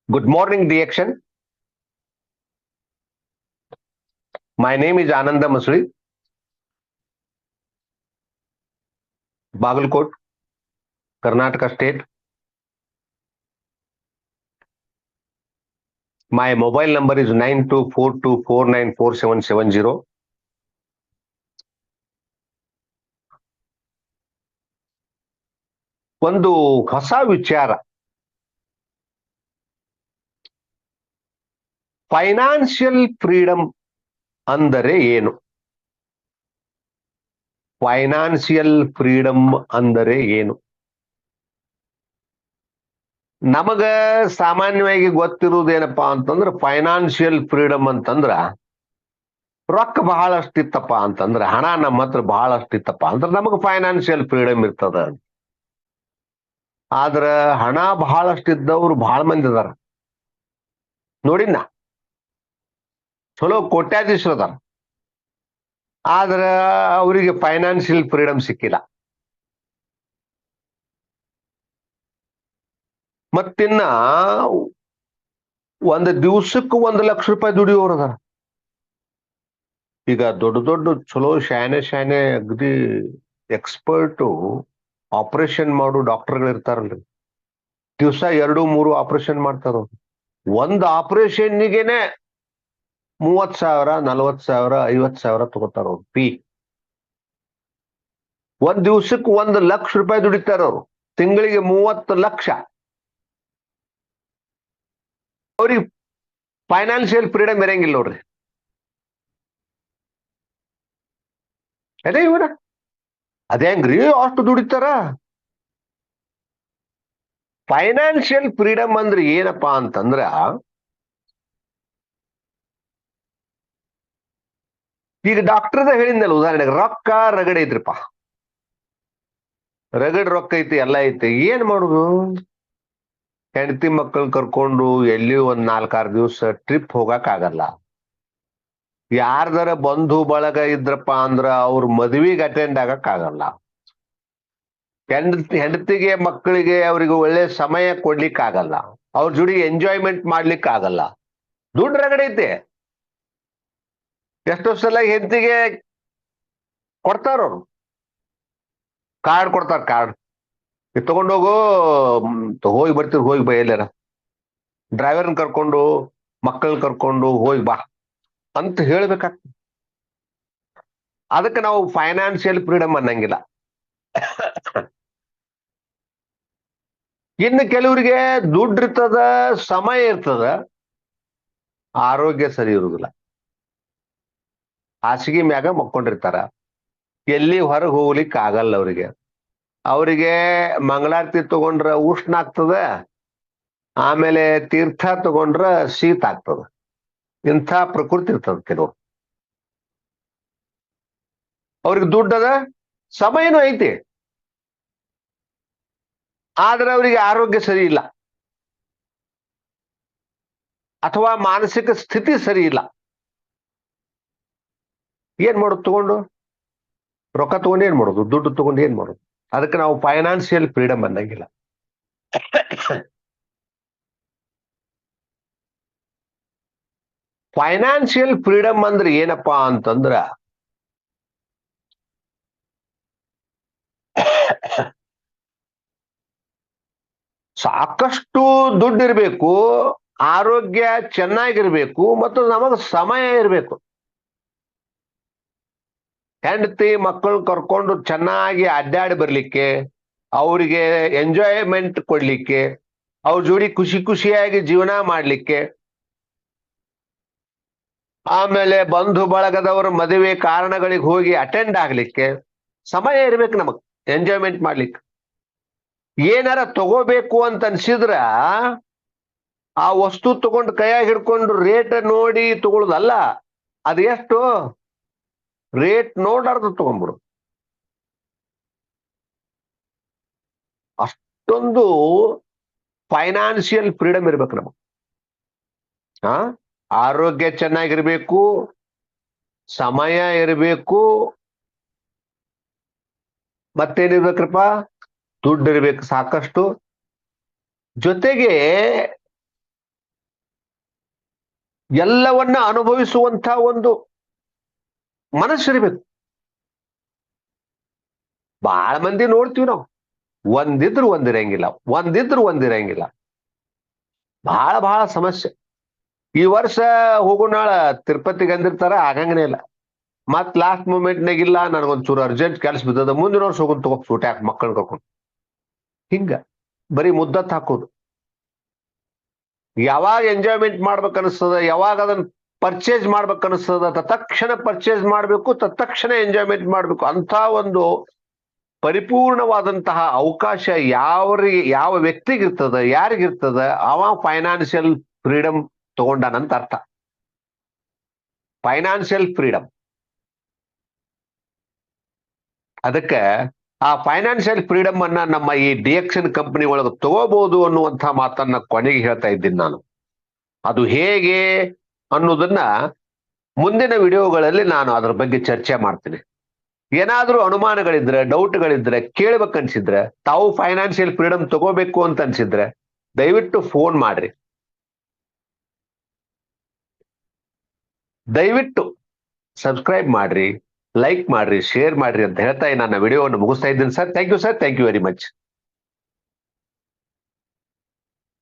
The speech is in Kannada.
Good morning, Reaction. My name is Ananda Masri, Bagalkot, Karnataka State. My mobile number is 9242494770. ಒಂದು ಹೊಸ ವಿಚಾರ, ಫೈನಾನ್ಷಿಯಲ್ ಫ್ರೀಡಮ್ ಅಂದರೆ ಏನು? ಫೈನಾನ್ಷಿಯಲ್ ಫ್ರೀಡಮ್ ಅಂದರೆ ಏನು? ನಮಗ ಸಾಮಾನ್ಯವಾಗಿ ಗೊತ್ತಿರುವುದೇನಪ್ಪಾ ಅಂತಂದ್ರ ಫೈನಾನ್ಷಿಯಲ್ ಫ್ರೀಡಮ್ ಅಂತಂದ್ರ ರೊಕ್ಕ ಬಹಳಷ್ಟಿತ್ತಪ್ಪ ಅಂತಂದ್ರ, ಹಣ ನಮ್ಮ ಹತ್ರ ಬಹಳಷ್ಟಿತ್ತಪ್ಪ ಅಂದ್ರೆ ನಮಗ ಫೈನಾನ್ಷಿಯಲ್ ಫ್ರೀಡಮ್ ಇರ್ತದ. ಆದ್ರ ಹಣ ಬಹಳಷ್ಟಿದ್ದವ್ರು ಬಹಳ ಮಂದಿ ಅದಾರ ನೋಡಿನ, ಚಲೋ ಕೋಟ್ಯಾಧೀಶರು ಅದಾರ. ಆದ್ರ ಅವರಿಗೆ ಫೈನಾನ್ಷಿಯಲ್ ಫ್ರೀಡಮ್ ಸಿಕ್ಕಿಲ್ಲ. ಮತ್ತಿನ್ನ ಒಂದು ದಿವ್ಸಕ್ಕೆ 1,00,000 ರೂಪಾಯಿ ದುಡಿಯೋರು ಅದಾರ. ಈಗ ದೊಡ್ಡ ದೊಡ್ಡ ಚಲೋ ಶಾನೆ ಅಗದಿ ಎಕ್ಸ್ಪರ್ಟು ಆಪರೇಷನ್ ಮಾಡು ಡಾಕ್ಟರ್ಗಳು ಇರ್ತಾರಲ್ರಿ, ದಿವ್ಸ 2-3 ಆಪರೇಷನ್ ಮಾಡ್ತಾರ. ಒಂದು ಆಪರೇಷನ್ನಿಗೆನೆ 30,000, 40,000, 50,000 ತಗೋತಾರ ಅವ್ರು ಫೀ. ಒಂದ್ ದಿವ್ಸಕ್ಕೆ 1,00,000 ರೂಪಾಯಿ ದುಡಿತಾರ ಅವ್ರು, ತಿಂಗಳಿಗೆ 30 ಲಕ್ಷ. ಅವ್ರಿಗೆ ಫೈನಾನ್ಷಿಯಲ್ ಫ್ರೀಡಮ್ ಇರಂಗಿಲ್ಲ ನೋಡ್ರಿ. ಅದೇ ಇವರ ಅದೇಂಗ್ರಿ ಅಷ್ಟು ದುಡಿತಾರ? ಫೈನಾನ್ಷಿಯಲ್ ಫ್ರೀಡಮ್ ಅಂದ್ರೆ ಏನಪ್ಪಾ ಅಂತಂದ್ರ, ಈಗ ಡಾಕ್ಟರ್ದ ಹೇಳಿದ್ನಲ್ಲ ಉದಾಹರಣೆಗೆ, ರೊಕ್ಕ ರಗಡೆ ಐತ್ರಿಪ್ಪ, ರಗಡ್ ರೊಕ್ಕ ಐತಿ, ಎಲ್ಲ ಐತಿ, ಏನ್ ಮಾಡುದು? ಹೆಂಡತಿ ಮಕ್ಕಳು ಕರ್ಕೊಂಡು ಎಲ್ಲಿ ಒಂದ್ 4-6 ದಿವಸ ಟ್ರಿಪ್ ಹೋಗಕ್ ಆಗಲ್ಲ. ಯಾರ್ದಾರ ಬಂಧು ಬಳಗ ಇದ್ರಪ್ಪ ಅಂದ್ರ ಅವ್ರ ಮದ್ವಿಗೆ ಅಟೆಂಡ್ ಆಗಕ್ ಆಗಲ್ಲ. ಹೆಂಡತಿಗೆ ಮಕ್ಕಳಿಗೆ ಅವ್ರಿಗೆ ಒಳ್ಳೆ ಸಮಯ ಕೊಡ್ಲಿಕ್ಕೆ ಆಗಲ್ಲ, ಅವ್ರ ಜೋಡಿ ಎಂಜಾಯ್ಮೆಂಟ್ ಮಾಡ್ಲಿಕ್ಕೆ ಆಗಲ್ಲ. ದುಡ್ಡು ರಗಡೆ ಐತೆ. ಎಷ್ಟೋ ಸಲ ಹೆಂಡತಿಗೆ ಕೊಡ್ತಾರ, ಅವ್ರು ಕಾರ್ಡ್ ಕೊಡ್ತಾರ, ಕಾರ್ಡ್ ತಗೊಂಡೋಗು, ಹೋಗಿ ಬರ್ತೀವಿ, ಹೋಗಿ ಬಾ, ಎಲ್ಲಾರ ಡ್ರೈವರ್ನ ಕರ್ಕೊಂಡು ಮಕ್ಕಳನ್ನ ಕರ್ಕೊಂಡು ಹೋಗಿ ಬಾ ಅಂತ ಹೇಳ್ಬೇಕಾಗ್ತದೆ. ಅದಕ್ಕೆ ನಾವು ಫೈನಾನ್ಷಿಯಲ್ ಫ್ರೀಡಮ್ ಅನ್ನಂಗಿಲ್ಲ. ಇನ್ನು ಕೆಲವರಿಗೆ ದುಡ್ಡು ಇರ್ತದ, ಸಮಯ ಇರ್ತದ, ಆರೋಗ್ಯ ಸರಿ ಇರುವುದಿಲ್ಲ. ಹಾಸಿಗೆ ಮ್ಯಾಗ ಮಕ್ಕೊಂಡಿರ್ತಾರ, ಎಲ್ಲಿ ಹೊರಗೆ ಹೋಗ್ಲಿಕ್ಕೆ ಆಗಲ್ಲ ಅವ್ರಿಗೆ. ಅವರಿಗೆ ಮಂಗಳಾರತಿ ತಗೊಂಡ್ರ ಉಷ್ಣ ಆಗ್ತದ, ಆಮೇಲೆ ತೀರ್ಥ ತಗೊಂಡ್ರ ಶೀತ ಆಗ್ತದ. ಇಂಥ ಪ್ರಕೃತಿ ಇರ್ತದ ಕೆಲವು. ಅವ್ರಿಗೆ ದುಡ್ಡದ, ಸಮಯನೂ ಐತಿ, ಆದ್ರೆ ಅವರಿಗೆ ಆರೋಗ್ಯ ಸರಿ ಇಲ್ಲ, ಅಥವಾ ಮಾನಸಿಕ ಸ್ಥಿತಿ ಸರಿ ಇಲ್ಲ. ಏನ್ ಮಾಡೋದು? ತಗೊಂಡು ರೊಕ್ಕ ತಗೊಂಡು ಏನ್ ಮಾಡೋದು? ದುಡ್ಡು ತಗೊಂಡು ಏನ್ ಮಾಡೋದು? ಅದಕ್ಕೆ ನಾವು ಫೈನಾನ್ಷಿಯಲ್ ಫ್ರೀಡಮ್ ಅನ್ನಂಗಿಲ್ಲ. ಫೈನಾನ್ಷಿಯಲ್ ಫ್ರೀಡಮ್ ಅಂದ್ರೆ ಏನಪ್ಪಾ ಅಂತಂದ್ರ, ಸಾಕಷ್ಟು ದುಡ್ಡು ಇರ್ಬೇಕು, ಆರೋಗ್ಯ ಚೆನ್ನಾಗಿರ್ಬೇಕು, ಮತ್ತು ನಮಗ ಸಮಯ ಇರ್ಬೇಕು. ಹೆಂಡತಿ ಮಕ್ಕಳು ಕರ್ಕೊಂಡು ಚೆನ್ನಾಗಿ ಅಡ್ಡಾಡಿ ಬರ್ಲಿಕ್ಕೆ, ಅವರಿಗೆ ಎಂಜಾಯ್ಮೆಂಟ್ ಕೊಡ್ಲಿಕ್ಕೆ, ಅವ್ರ ಜೋಡಿ ಖುಷಿ ಖುಷಿಯಾಗಿ ಜೀವನ ಮಾಡ್ಲಿಕ್ಕೆ, ಆಮೇಲೆ ಬಂಧು ಬಳಗದವರ ಮದುವೆ ಕಾರಣಗಳಿಗೆ ಹೋಗಿ ಅಟೆಂಡ್ ಆಗ್ಲಿಕ್ಕೆ ಸಮಯ ಇರ್ಬೇಕು ನಮಗ್, ಎಂಜಾಯ್ಮೆಂಟ್ ಮಾಡ್ಲಿಕ್ಕೆ. ಏನಾರ ತಗೋಬೇಕು ಅಂತ ಅನ್ಸಿದ್ರ ಆ ವಸ್ತು ತಗೊಂಡು ಕೈಯಾಗ ಹಿಡ್ಕೊಂಡು ರೇಟ್ ನೋಡಿ ತಗೊಳುದಲ್ಲ, ಅದು ಎಷ್ಟು ರೇಟ್ ನೋಡಾರ್ದು ತಗೊಂಡ್ಬಿಡು. ಅಷ್ಟೊಂದು ಫೈನಾನ್ಷಿಯಲ್ ಫ್ರೀಡಮ್ ಇರ್ಬೇಕು ನಮಗ್. ಆರೋಗ್ಯ ಚೆನ್ನಾಗಿರ್ಬೇಕು, ಸಮಯ ಇರಬೇಕು, ಮತ್ತೇನಿರ್ಬೇಕ್ರಪ್ಪ? ದುಡ್ಡು ಇರ್ಬೇಕು ಸಾಕಷ್ಟು. ಜೊತೆಗೆ ಎಲ್ಲವನ್ನ ಅನುಭವಿಸುವಂತ ಒಂದು ಮನಸ್ಸಿರ್ಬೇಕು. ಬಹಳ ಮಂದಿ ನೋಡ್ತೀವಿ ನಾವು, ಒಂದಿದ್ರು ಒಂದಿರಂಗಿಲ್ಲ, ಒಂದಿದ್ರು ಒಂದಿರಂಗಿಲ್ಲ. ಬಹಳ ಬಹಳ ಸಮಸ್ಯೆ. ಈ ವರ್ಷ ಹೋಗೋನಾಳ ತಿರುಪತಿಗೆ ಅಂದಿರ್ತಾರ, ಆಗಂಗನೇ ಇಲ್ಲ. ಮತ್ ಲಾಸ್ಟ್ ಮೂಮೆಂಟ್ನಾಗ ಇಲ್ಲ, ನನಗೊಂಚೂರು ಅರ್ಜೆಂಟ್ ಕೆಲಸ ಬಿದ್ದದ, ಮುಂದಿನ ವರ್ಷ ಹೋಗೋನ್ ತಗೋ ಸೂಟ್ ಯಾಕೆ ಮಕ್ಕಳನ್ನ ಕರ್ಕೊಂಡು. ಹಿಂಗ ಬರೀ ಮುದ್ದತ್ ಹಾಕೋದು. ಯಾವಾಗ ಎಂಜಾಯ್ಮೆಂಟ್ ಮಾಡ್ಬೇಕು ಅನಿಸ್ತದ, ಯಾವಾಗ ಅದನ್ನ ಪರ್ಚೇಸ್ ಮಾಡ್ಬೇಕು ಅನಿಸ್ತದ, ತತ್ಕ್ಷಣ ಪರ್ಚೇಸ್ ಮಾಡ್ಬೇಕು, ತತ್ಕ್ಷಣ ಎಂಜಾಯ್ಮೆಂಟ್ ಮಾಡ್ಬೇಕು. ಅಂತ ಒಂದು ಪರಿಪೂರ್ಣವಾದಂತಹ ಅವಕಾಶ ಯಾವ ವ್ಯಕ್ತಿಗಿರ್ತದ, ಯಾರಿಗಿರ್ತದ, ಅವ ಫೈನಾನ್ಷಿಯಲ್ ಫ್ರೀಡಮ್ ತಗೊಂಡಾನಂತ ಅರ್ಥ. Financial freedom. ಅದಕ್ಕೆ ಆ ಫೈನಾನ್ಷಿಯಲ್ ಫ್ರೀಡಮ್ ಅನ್ನ ನಮ್ಮ ಈ ಡಿಎಕ್ಷನ್ ಕಂಪನಿ ಒಳಗೆ ತಗೋಬಹುದು ಅನ್ನುವಂಥ ಮಾತನ್ನ ಕೊನೆಗೆ ಹೇಳ್ತಾ ಇದ್ದೀನಿ ನಾನು. ಅದು ಹೇಗೆ ಅನ್ನೋದನ್ನ ಮುಂದಿನ ವಿಡಿಯೋಗಳಲ್ಲಿ ನಾನು ಅದರ ಬಗ್ಗೆ ಚರ್ಚೆ ಮಾಡ್ತೀನಿ. ಏನಾದ್ರೂ ಅನುಮಾನಗಳಿದ್ರೆ, ಡೌಟ್ಗಳಿದ್ರೆ, ಕೇಳ್ಬೇಕನ್ಸಿದ್ರೆ, ತಾವು ಫೈನಾನ್ಷಿಯಲ್ ಫ್ರೀಡಮ್ ತಗೋಬೇಕು ಅಂತ ಅನ್ಸಿದ್ರೆ ದಯವಿಟ್ಟು ಫೋನ್ ಮಾಡ್ರಿ. ದಯವಿಟ್ಟು ಸಬ್ಸ್ಕ್ರೈಬ್ ಮಾಡ್ರಿ, ಲೈಕ್ ಮಾಡ್ರಿ, ಶೇರ್ ಮಾಡ್ರಿ ಅಂತ ಹೇಳ್ತಾ ನನ್ನ ವಿಡಿಯೋವನ್ನು ಮುಗಿಸ್ತಾ ಇದ್ದೀನಿ sir. Thank you sir, thank you very much.